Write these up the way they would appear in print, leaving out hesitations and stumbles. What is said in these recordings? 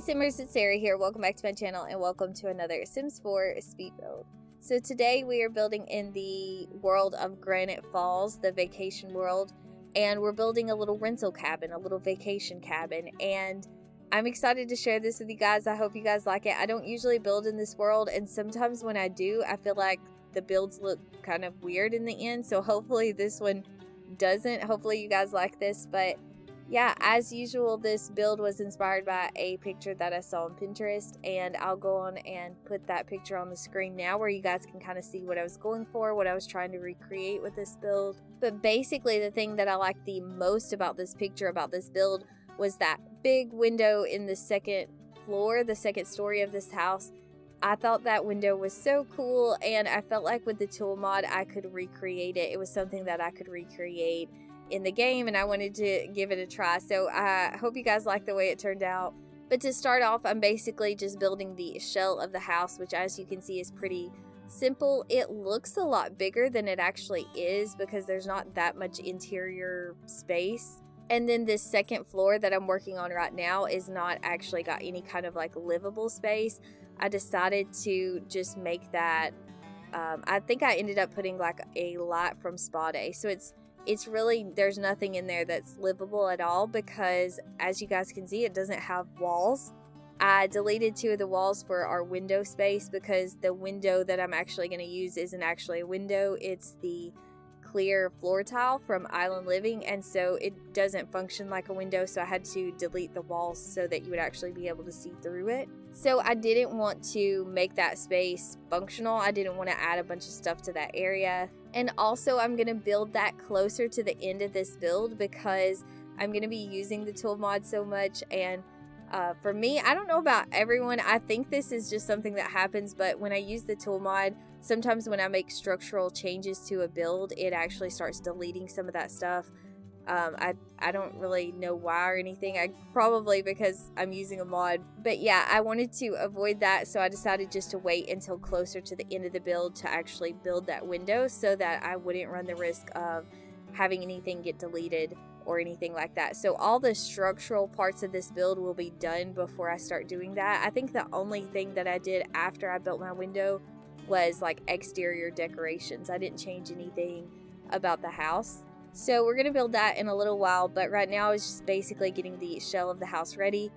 Hey Simmers, it's Sarah here. Welcome back to my channel and welcome to another Sims 4 speed build. So today we are building in the world of Granite Falls, the vacation world, and we're building a little rental cabin, a little vacation cabin, and I'm excited to share this with you guys. I hope you guys like it. I don't usually build in this world, and sometimes when I do, I feel like the builds look kind of weird in the end, so hopefully this one doesn't. Hopefully you guys like this, but yeah, as usual, this build was inspired by a picture that I saw on Pinterest, and I'll go on and put that picture on the screen now where you guys can kind of see what I was going for, what I was trying to recreate with this build. But basically the thing that I liked the most about this picture, about this build, was that big window in the second floor, the second story of this house. I thought that window was so cool, and I felt like with the T.O.O.L mod I could recreate it. It was something that I could recreate in the game, and I wanted to give it a try. So I hope you guys like the way it turned out. But to start off, I'm basically just building the shell of the house, which as you can see is pretty simple. It looks a lot bigger than it actually is because there's not that much interior space. And then this second floor that I'm working on right now is not actually got any kind of like livable space. I decided to just make that, I think I ended up putting like a lot from Spa Day. So it's really, there's nothing in there that's livable at all because as you guys can see, it doesn't have walls. I deleted 2 of the walls for our window space because the window that I'm actually going to use isn't actually a window. It's the clear floor tile from Island Living, and so it doesn't function like a window, so I had to delete the walls so that you would actually be able to see through it. So I didn't want to make that space functional. I didn't want to add a bunch of stuff to that area. And also I'm going to build that closer to the end of this build because I'm going to be using the T.O.O.L mod so much. And for me, I don't know about everyone, I think this is just something that happens, but when I use the T.O.O.L mod, sometimes when I make structural changes to a build, it actually starts deleting some of that stuff. I don't really know why or anything. Probably because I'm using a mod. But yeah, I wanted to avoid that, so I decided just to wait until closer to the end of the build to actually build that window so that I wouldn't run the risk of having anything get deleted or anything like that. So all the structural parts of this build will be done before I start doing that. I think the only thing that I did after I built my window was like exterior decorations. I didn't change anything about the house. So we're going to build that in a little while, but right now I was just basically getting the shell of the house ready,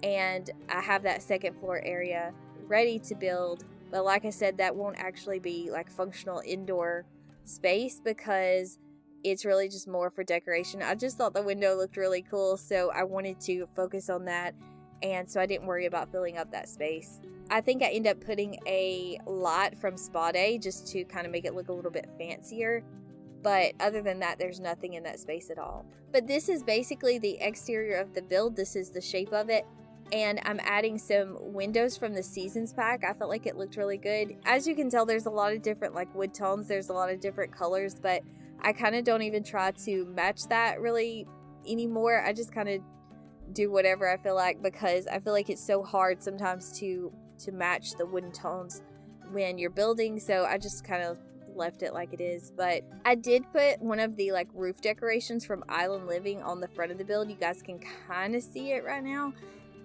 and I have that second floor area ready to build. But like I said, that won't actually be like functional indoor space because it's really just more for decoration. I just thought the window looked really cool, so I wanted to focus on that, and so I didn't worry about filling up that space. I think I end up putting a lot from Spa Day just to kind of make it look a little bit fancier. But other than that, there's nothing in that space at all. But this is basically the exterior of the build. This is the shape of it. And I'm adding some windows from the Seasons pack. I felt like it looked really good. As you can tell, there's a lot of different like wood tones. There's a lot of different colors, but I kind of don't even try to match that really anymore. I just kind of do whatever I feel like because I feel like it's so hard sometimes to match the wooden tones when you're building. So I just kind of left it like it is. But I did put one of the like roof decorations from Island Living on the front of the build. You guys can kind of see it right now,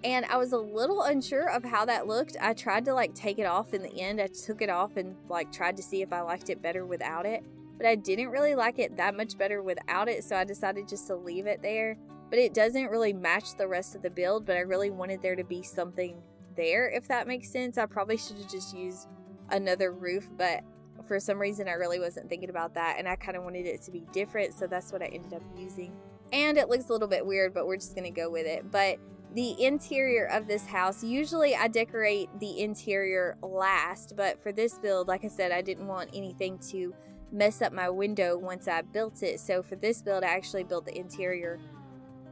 and I was a little unsure of how that looked. I tried to like take it off in the end. I took it off and like tried to see if I liked it better without it, but I didn't really like it that much better without it, so I decided just to leave it there. But it doesn't really match the rest of the build, but I really wanted there to be something there, if that makes sense. I probably should have just used another roof, but for some reason I really wasn't thinking about that, and I kind of wanted it to be different, so that's what I ended up using. And it looks a little bit weird, but we're just gonna go with it. But the interior of this house, usually I decorate the interior last, but for this build, like I said, I didn't want anything to mess up my window once I built it. So for this build, I actually built the interior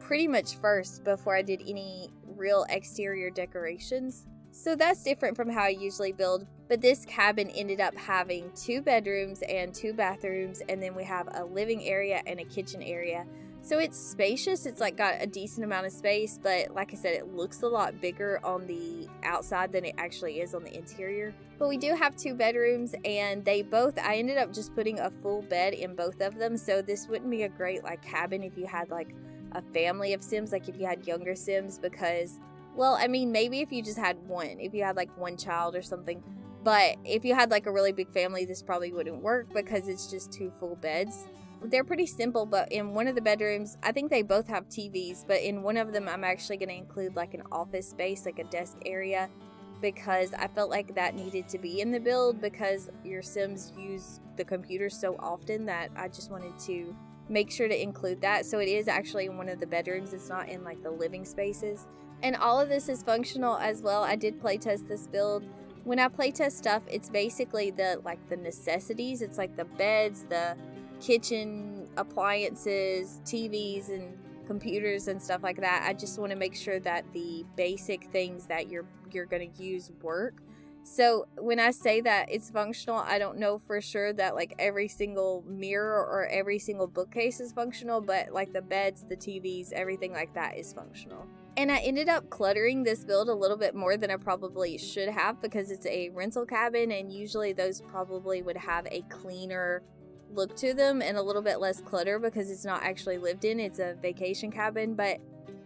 pretty much first before I did any real exterior decorations. So that's different from how I usually build. But this cabin ended up having 2 bedrooms and 2 bathrooms, and then we have a living area and a kitchen area. So it's spacious. It's like got a decent amount of space, but like I said, it looks a lot bigger on the outside than it actually is on the interior. But we do have 2 bedrooms, and I ended up just putting a full bed in both of them. So this wouldn't be a great like cabin if you had like a family of Sims, like if you had younger Sims, because Well, I mean, maybe if you just had one, if you had like one child or something. But if you had like a really big family, this probably wouldn't work because it's just 2 full beds. They're pretty simple, but in one of the bedrooms, I think they both have TVs, but in one of them, I'm actually going to include like an office space, like a desk area, because I felt like that needed to be in the build because your Sims use the computer so often that I just wanted to make sure to include that. So it is actually in one of the bedrooms. It's not in like the living spaces. And all of this is functional as well. I did playtest this build. When I playtest stuff, it's basically the necessities. It's like the beds, the kitchen appliances, TVs and computers and stuff like that. I just want to make sure that the basic things that you're going to use work. So when I say that it's functional, I don't know for sure that like every single mirror or every single bookcase is functional, but like the beds, the TVs, everything like that is functional. And I ended up cluttering this build a little bit more than I probably should have because it's a rental cabin, and usually those probably would have a cleaner look to them and a little bit less clutter because it's not actually lived in. It's a vacation cabin, but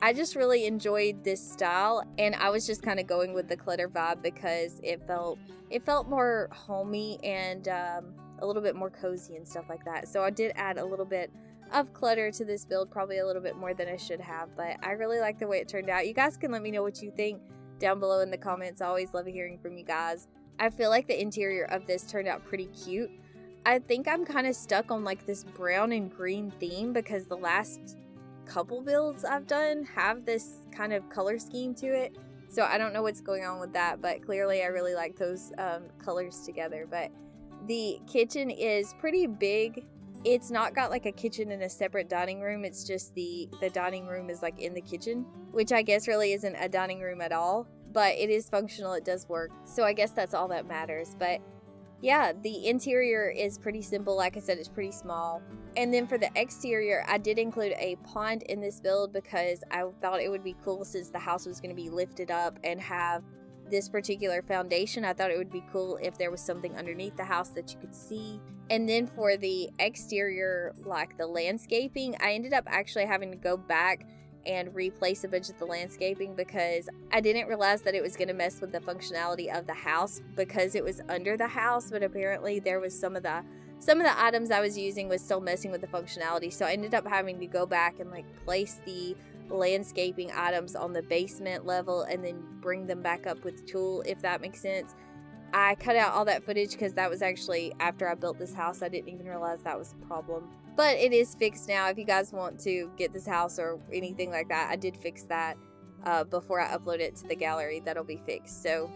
I just really enjoyed this style, and I was just kind of going with the clutter vibe because it felt more homey and a little bit more cozy and stuff like that. So I did add a little bit of clutter to this build, probably a little bit more than I should have, but I really like the way it turned out. You guys can let me know what you think down below in the comments. I always love hearing from you guys. I feel like the interior of this turned out pretty cute. I think I'm kind of stuck on like this brown and green theme because the last couple builds I've done have this kind of color scheme to it. So I don't know what's going on with that, but clearly I really like those colors together. But the kitchen is pretty big. It's not got like a kitchen and a separate dining room. It's just the dining room is like in the kitchen, which I guess really isn't a dining room at all, but it is functional. It does work. So I guess that's all that matters. But yeah, the interior is pretty simple. Like I said, it's pretty small. And then for the exterior, I did include a pond in this build because I thought it would be cool since the house was going to be lifted up and have this particular foundation. I thought it would be cool if there was something underneath the house that you could see. And then for the exterior, like the landscaping, I ended up actually having to go back and replace a bunch of the landscaping because I didn't realize that it was going to mess with the functionality of the house because it was under the house, but apparently there was some of the items I was using was still messing with the functionality. So I ended up having to go back and like place the landscaping items on the basement level and then bring them back up with T.O.O.L, if that makes sense. I cut out all that footage because that was actually after I built this house. I didn't even realize that was a problem. But it is fixed now. If you guys want to get this house or anything like that, I did fix that before I upload it to the gallery. That'll be fixed. So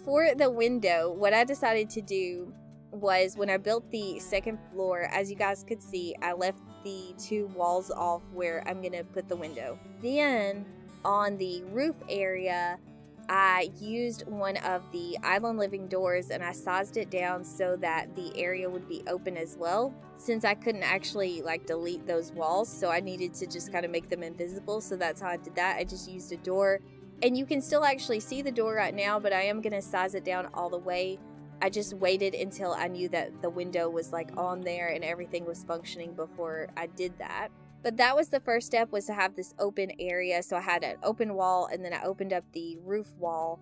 for the window, what I decided to do was when I built the second floor, as you guys could see, I left the 2 walls off where I'm going to put the window. Then on the roof area, I used one of the island living doors and I sized it down so that the area would be open as well, since I couldn't actually like delete those walls, so I needed to just kind of make them invisible. So that's how I did that. I just used a door, and you can still actually see the door right now, but I am going to size it down all the way. I just waited until I knew that the window was like on there and everything was functioning before I did that. But that was the first step, was to have this open area. So I had an open wall and then I opened up the roof wall.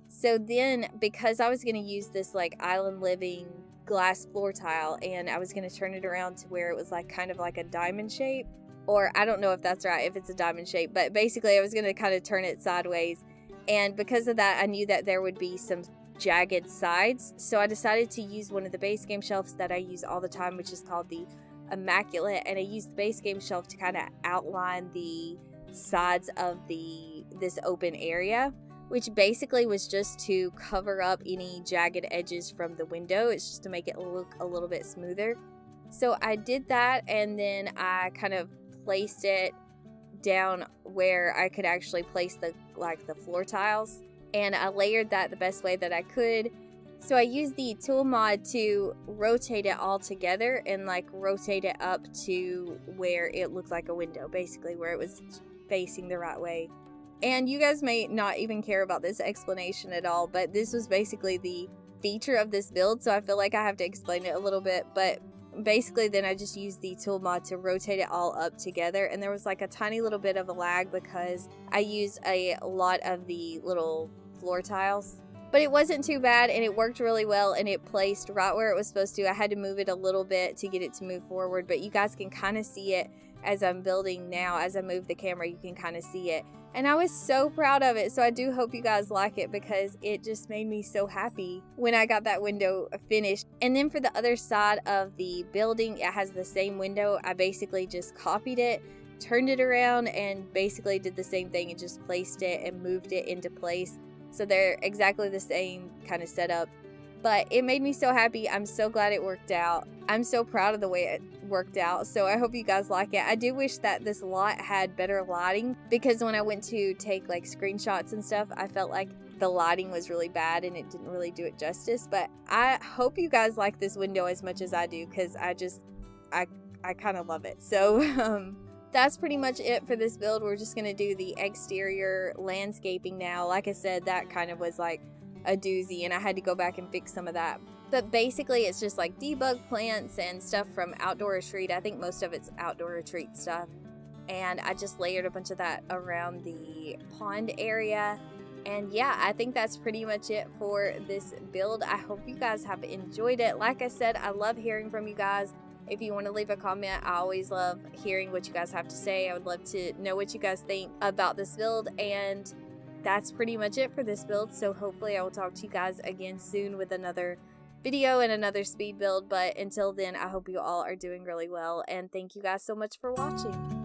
So then, because I was going to use this like island living glass floor tile and I was going to turn it around to where it was like kind of like a diamond shape, or I don't know if that's right, if it's a diamond shape, but basically I was going to kind of turn it sideways. And because of that, I knew that there would be some jagged sides. So I decided to use one of the base game shelves that I use all the time, which is called the Immaculate, and I used the base game shelf to kind of outline the sides of this open area, which basically was just to cover up any jagged edges from the window. It's just to make it look a little bit smoother. So I did that, and then I kind of placed it down where I could actually place the floor tiles, and I layered that the best way that I could. So I used the T.O.O.L mod to rotate it all together and like rotate it up to where it looked like a window, basically where it was facing the right way. And you guys may not even care about this explanation at all, but this was basically the feature of this build, so I feel like I have to explain it a little bit. But basically then I just used the tool mod to rotate it all up together, and there was like a tiny little bit of a lag because I used a lot of the little floor tiles. But it wasn't too bad, and it worked really well, and it placed right where it was supposed to. I had to move it a little bit to get it to move forward, but you guys can kind of see it as I'm building now. As I move the camera, you can kind of see it. And I was so proud of it, so I do hope you guys like it because it just made me so happy when I got that window finished. And then for the other side of the building, it has the same window. I basically just copied it, turned it around, and basically did the same thing and just placed it and moved it into place. So they're exactly the same kind of setup. But it made me so happy. I'm so glad it worked out. I'm so proud of the way it worked out. So I hope you guys like it. I do wish that this lot had better lighting because when I went to take like screenshots and stuff, I felt like the lighting was really bad and it didn't really do it justice. But I hope you guys like this window as much as I do because I kind of love it. So that's pretty much it for this build. We're just going to do the exterior landscaping now. Like I said, that kind of was like a doozy and I had to go back and fix some of that. But basically it's just like debug plants and stuff from Outdoor Retreat. I think most of it's Outdoor Retreat stuff. And I just layered a bunch of that around the pond area. And yeah, I think that's pretty much it for this build. I hope you guys have enjoyed it. Like I said, I love hearing from you guys. If you want to leave a comment, I always love hearing what you guys have to say. I would love to know what you guys think about this build. And that's pretty much it for this build. So hopefully I will talk to you guys again soon with another video and another speed build. But until then, I hope you all are doing really well. And thank you guys so much for watching.